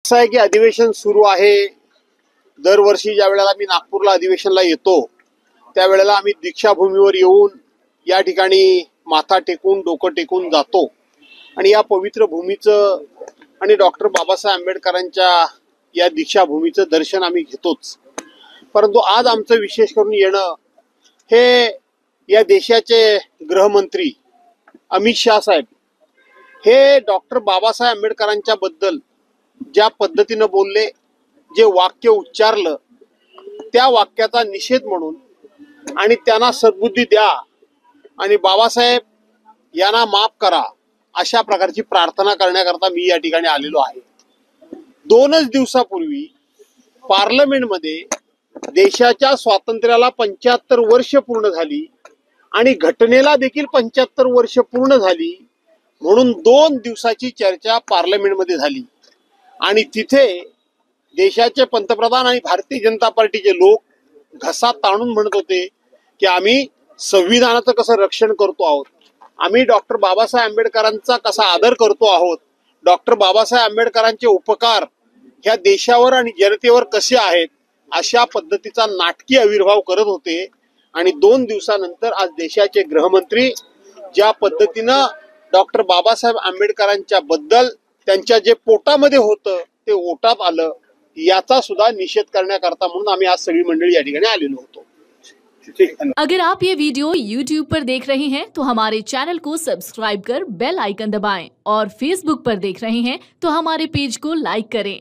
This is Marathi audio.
असं आहे की अधिवेशन सुरू आहे। दरवर्षी ज्या वेळेला मी नागपूरला अधिवेशनला येतो त्यावेळेला आम्ही दीक्षाभूमीवर येऊन या ठिकाणी माथा टेकून डोकं टेकून जातो आणि या पवित्र भूमीचं आणि डॉक्टर बाबासाहेब आंबेडकरांच्या या दीक्षाभूमीचं दर्शन आम्ही घेतोच। परंतु आज आमचं विशेष करून येणं हे या देशाचे गृहमंत्री अमित शाह साहेब हे डॉक्टर बाबासाहेब आंबेडकरांच्या बद्दल ज्या पद्धतीनं बोलले, जे वाक्य उच्चारलं, त्या वाक्याचा निषेध म्हणून आणि त्यांना सद्बुद्धी द्या आणि बाबासाहेब यांना माफ करा अशा प्रकारची प्रार्थना करण्याकरता मी या ठिकाणी आलेलो आहे। 2च दिवसापूर्वी पार्लमेंटमध्ये देशाच्या स्वातंत्र्याला 75 वर्ष पूर्ण झाली आणि घटनेला देखील 75 वर्ष पूर्ण झाली म्हणून 2 दिवसाची चर्चा पार्लमेंटमध्ये झाली आणि तिथे देशाचे पंतप्रधान आणि भारतीय जनता पार्टीचे लोक घसा ताणून म्हणत होते की आम्ही संविधानाचं कसं रक्षण करतो आहोत, आम्ही डॉक्टर बाबासाहेब आंबेडकरांचा कसा आदर करतो आहोत, डॉक्टर बाबासाहेब आंबेडकरांचे उपकार ह्या देशावर आणि जनतेवर कसे आहेत अशा पद्धतीचा नाटकी आविर्भाव करत होते। आणि 2 दिवसानंतर आज देशाचे गृहमंत्री ज्या पद्धतीनं डॉक्टर बाबासाहेब आंबेडकरांच्या बद्दल त्यांच्या जे पोटामध्ये होतं ते ओटात आलं याचा सुद्धा निषेध करण्याकरता म्हणून आम्ही आज सगळी मंडळी या ठिकाणी आलेलो होतो। अगर आप ये वीडियो YouTube पर देख रहे हैं तो हमारे चैनल को सब्सक्राइब कर बेल आइकन दबाएं और Facebook पर देख रहे हैं तो हमारे पेज को लाइक करें।